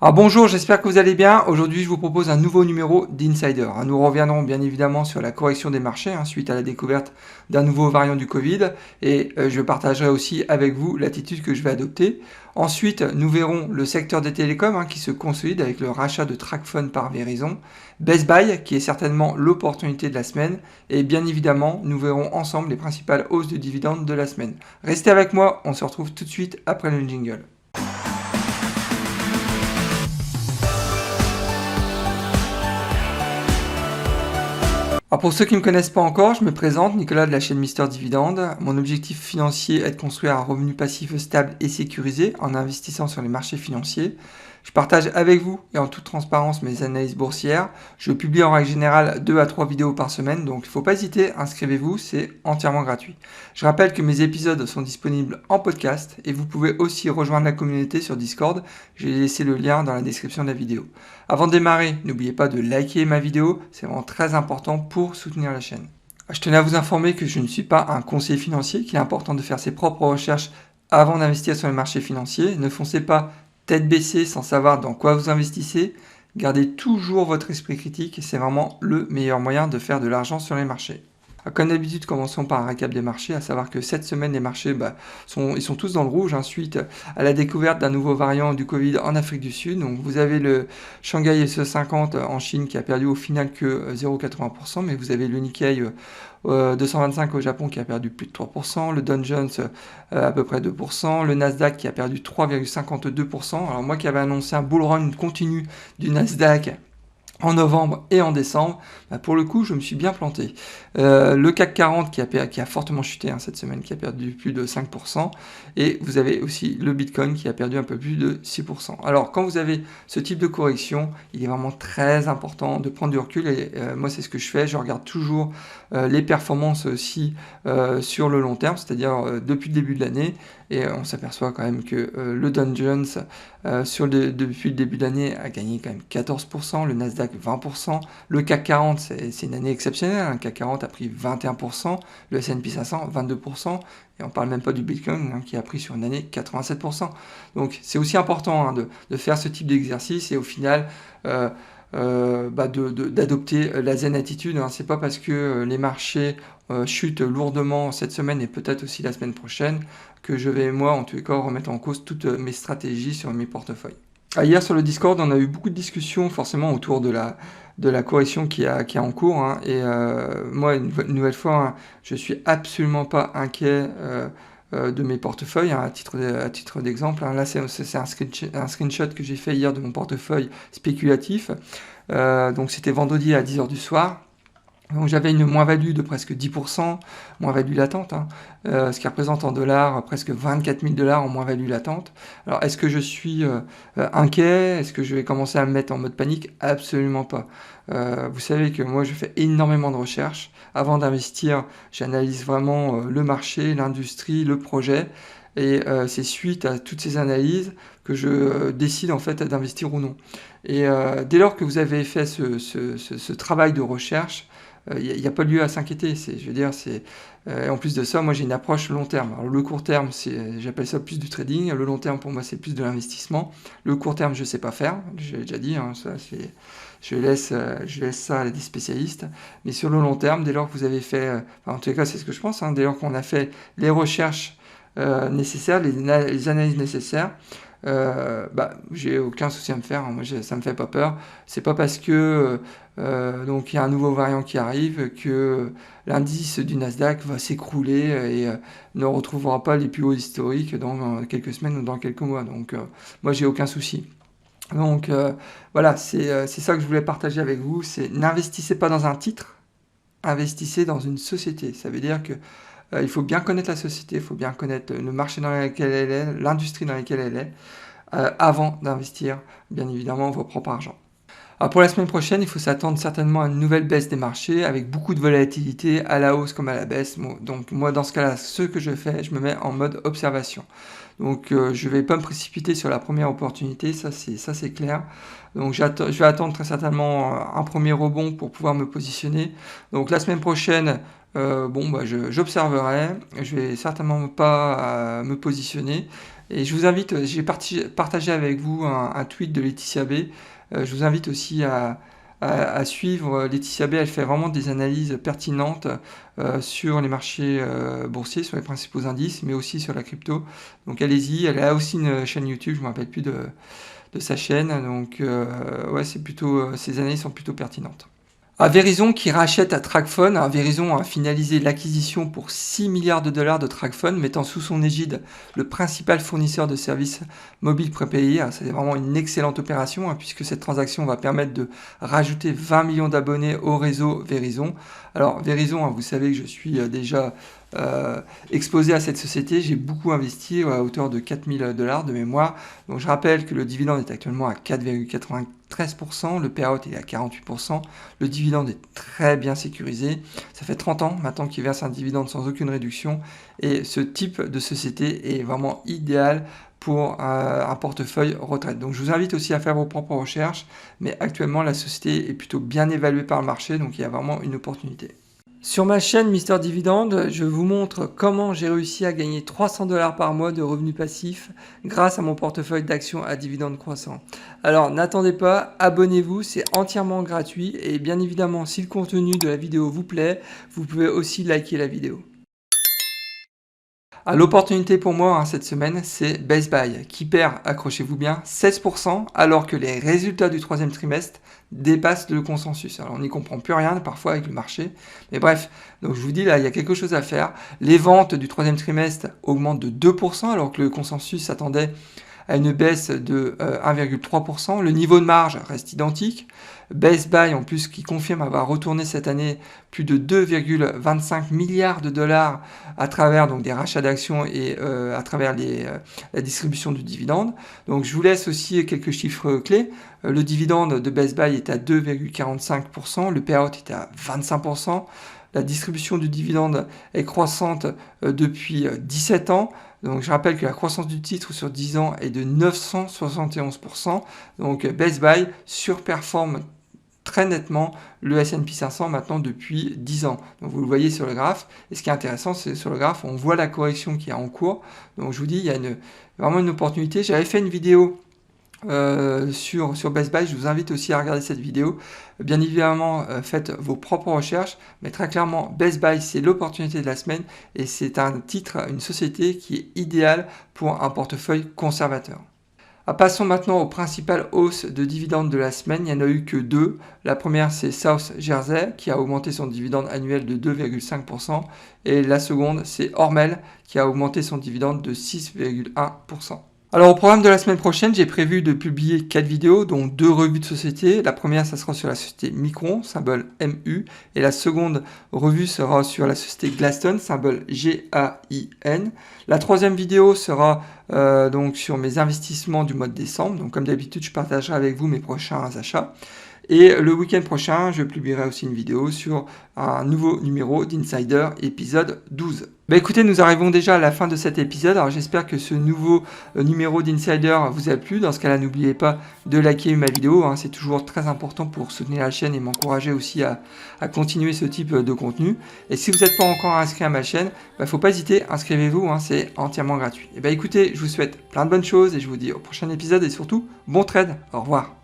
Alors bonjour, j'espère que vous allez bien. Aujourd'hui, je vous propose un nouveau numéro d'Insider. Nous reviendrons bien évidemment sur la correction des marchés suite à la découverte d'un nouveau variant du Covid et je partagerai aussi avec vous l'attitude que je vais adopter. Ensuite, nous verrons le secteur des télécoms qui se consolide avec le rachat de TracFone par Verizon, Best Buy qui est certainement l'opportunité de la semaine et bien évidemment, nous verrons ensemble les principales hausses de dividendes de la semaine. Restez avec moi, on se retrouve tout de suite après le jingle. Alors pour ceux qui ne me connaissent pas encore, je me présente, Nicolas de la chaîne Mister Dividende. Mon objectif financier est de construire un revenu passif stable et sécurisé en investissant sur les marchés financiers. Je partage avec vous et en toute transparence mes analyses boursières. Je publie en règle générale 2 à 3 vidéos par semaine, donc il ne faut pas hésiter, inscrivez-vous, c'est entièrement gratuit. Je rappelle que mes épisodes sont disponibles en podcast et vous pouvez aussi rejoindre la communauté sur Discord. J'ai laissé le lien dans la description de la vidéo. Avant de démarrer, n'oubliez pas de liker ma vidéo, c'est vraiment très important pour soutenir la chaîne. Je tenais à vous informer que je ne suis pas un conseiller financier, qu'il est important de faire ses propres recherches avant d'investir sur les marchés financiers. Ne foncez pas tête baissée sans savoir dans quoi vous investissez. Gardez toujours votre esprit critique, c'est vraiment le meilleur moyen de faire de l'argent sur les marchés. Comme d'habitude, commençons par un récap des marchés, à savoir que cette semaine, les marchés ils sont tous dans le rouge suite à la découverte d'un nouveau variant du Covid en Afrique du Sud. Donc vous avez le Shanghai SE50 en Chine qui a perdu au final que 0,80%, mais vous avez le Nikkei 225 au Japon qui a perdu plus de 3%, le Dow Jones à peu près 2%, le Nasdaq qui a perdu 3,52%. Alors moi qui avais annoncé un bull run continu du Nasdaq en novembre et en décembre, pour le coup, je me suis bien planté. Le CAC 40 qui a fortement chuté cette semaine, qui a perdu plus de 5%, et vous avez aussi le Bitcoin qui a perdu un peu plus de 6%. Alors, quand vous avez ce type de correction, il est vraiment très important de prendre du recul, et moi, c'est ce que je fais. Je regarde toujours les performances aussi sur le long terme, c'est-à-dire depuis le début de l'année, et on s'aperçoit quand même que le Dow Jones, depuis le début de l'année, a gagné quand même 14%, le Nasdaq 20%, le CAC 40, c'est une année exceptionnelle, le CAC 40 a pris 21%, le S&P 500 22%, et on ne parle même pas du Bitcoin qui a pris sur une année 87%. Donc c'est aussi important de faire ce type d'exercice et au final d'adopter la zen attitude. C'est pas parce que les marchés chutent lourdement cette semaine et peut-être aussi la semaine prochaine que je vais moi en tous les cas remettre en cause toutes mes stratégies sur mes portefeuilles. Hier sur le Discord, on a eu beaucoup de discussions forcément autour de la correction qui est en cours. Et moi, une nouvelle fois, je suis absolument pas inquiet de mes portefeuilles. À titre d'exemple, là c'est un screenshot que j'ai fait hier de mon portefeuille spéculatif. Donc c'était vendredi à 10h du soir. Donc j'avais une moins-value de presque 10%, moins-value latente, ce qui représente en dollars presque 24 000 $ en moins-value latente. Alors est-ce que je suis inquiet? Est-ce que je vais commencer à me mettre en mode panique? Absolument pas. Vous savez que moi je fais énormément de recherches. Avant d'investir, j'analyse vraiment le marché, l'industrie, le projet. Et c'est suite à toutes ces analyses que je décide en fait d'investir ou non. Et dès lors que vous avez fait ce travail de recherche, il n'y a pas lieu à s'inquiéter. En plus de ça, moi j'ai une approche long terme. Alors, le court terme, j'appelle ça plus du trading. Le long terme, pour moi, c'est plus de l'investissement. Le court terme, je ne sais pas faire. J'ai déjà dit, je laisse ça à des spécialistes. Mais sur le long terme, dès lors que vous avez fait, en tout cas, c'est ce que je pense, dès lors qu'on a fait les recherches nécessaires, les analyses nécessaires, j'ai aucun souci à me faire. Moi, ça me fait pas peur. C'est pas parce que donc il y a un nouveau variant qui arrive que l'indice du Nasdaq va s'écrouler et ne retrouvera pas les plus hauts historiques dans quelques semaines ou dans quelques mois. Donc moi, j'ai aucun souci. Donc voilà, c'est ça que je voulais partager avec vous. C'est n'investissez pas dans un titre, investissez dans une société. Ça veut dire que il faut bien connaître la société, il faut bien connaître le marché dans lequel elle est, l'industrie dans laquelle elle est, avant d'investir, bien évidemment, vos propres argent. Alors pour la semaine prochaine, il faut s'attendre certainement à une nouvelle baisse des marchés, avec beaucoup de volatilité, à la hausse comme à la baisse. Donc moi, dans ce cas-là, ce que je fais, je me mets en mode observation. Donc je ne vais pas me précipiter sur la première opportunité, ça c'est clair. Donc je vais attendre très certainement un premier rebond pour pouvoir me positionner. Donc la semaine prochaine, j'observerai, je vais certainement pas me positionner. Et je vous invite, j'ai partagé avec vous un tweet de Laetitia B. Je vous invite aussi à suivre Laetitia B. Elle fait vraiment des analyses pertinentes sur les marchés boursiers, sur les principaux indices, mais aussi sur la crypto. Donc allez-y, elle a aussi une chaîne YouTube, je ne me rappelle plus de sa chaîne. Donc ouais, ces analyses sont plutôt pertinentes. Verizon qui rachète à TracFone. Verizon a finalisé l'acquisition pour 6 milliards de dollars de TracFone, mettant sous son égide le principal fournisseur de services mobiles prépayés. C'est vraiment une excellente opération puisque cette transaction va permettre de rajouter 20 millions d'abonnés au réseau Verizon. Alors Verizon, vous savez que je suis déjà exposé à cette société. J'ai beaucoup investi à hauteur de 4 000 $ de mémoire. Donc je rappelle que le dividende est actuellement à 4,93%, le payout est à 48%, le dividende est très bien sécurisé. Ça fait 30 ans maintenant qu'il verse un dividende sans aucune réduction et ce type de société est vraiment idéal pour un portefeuille retraite. Donc je vous invite aussi à faire vos propres recherches, mais actuellement la société est plutôt bien évaluée par le marché, donc il y a vraiment une opportunité. Sur ma chaîne Mister Dividende, je vous montre comment j'ai réussi à gagner 300 $ par mois de revenus passifs grâce à mon portefeuille d'actions à dividendes croissants. Alors n'attendez pas, abonnez-vous, c'est entièrement gratuit et bien évidemment si le contenu de la vidéo vous plaît, vous pouvez aussi liker la vidéo. L'opportunité pour moi cette semaine, c'est Best Buy qui perd, accrochez-vous bien, 16% alors que les résultats du troisième trimestre dépassent le consensus. Alors on n'y comprend plus rien parfois avec le marché, mais bref, donc je vous dis là, il y a quelque chose à faire. Les ventes du troisième trimestre augmentent de 2% alors que le consensus s'attendait à une baisse de 1,3%. Le niveau de marge reste identique. Best Buy, en plus, qui confirme avoir retourné cette année plus de 2,25 milliards de dollars à travers donc, des rachats d'actions et à travers la distribution du dividende. Donc je vous laisse aussi quelques chiffres clés. Le dividende de Best Buy est à 2,45%, le payout est à 25%. La distribution du dividende est croissante depuis 17 ans. Donc je rappelle que la croissance du titre sur 10 ans est de 971%. Donc Best Buy surperforme très nettement le S&P 500 maintenant depuis 10 ans. Donc vous le voyez sur le graphe. Et ce qui est intéressant, c'est sur le graphe, on voit la correction qui est en cours. Donc je vous dis, il y a vraiment une opportunité. J'avais fait une vidéo sur Best Buy, je vous invite aussi à regarder cette vidéo. Bien évidemment, faites vos propres recherches, mais très clairement, Best Buy, c'est l'opportunité de la semaine et c'est un titre, une société qui est idéale pour un portefeuille conservateur. Passons maintenant aux principales hausses de dividendes de la semaine. Il n'y en a eu que deux. La première, c'est South Jersey qui a augmenté son dividende annuel de 2,5%. Et la seconde, c'est Hormel qui a augmenté son dividende de 6,1%. Alors au programme de la semaine prochaine, j'ai prévu de publier 4 vidéos, dont 2 revues de société. La première, ça sera sur la société Micron, symbole MU, et la seconde revue sera sur la société Glaston, symbole GAIN. La troisième vidéo sera donc sur mes investissements du mois de décembre. Donc comme d'habitude, je partagerai avec vous mes prochains achats. Et le week-end prochain, je publierai aussi une vidéo sur un nouveau numéro d'Insider, épisode 12. Écoutez, nous arrivons déjà à la fin de cet épisode. Alors j'espère que ce nouveau numéro d'Insider vous a plu. Dans ce cas-là, n'oubliez pas de liker ma vidéo. C'est toujours très important pour soutenir la chaîne et m'encourager aussi à continuer ce type de contenu. Et si vous n'êtes pas encore inscrit à ma chaîne, faut pas hésiter, inscrivez-vous, c'est entièrement gratuit. Écoutez, je vous souhaite plein de bonnes choses et je vous dis au prochain épisode et surtout, bon trade. Au revoir.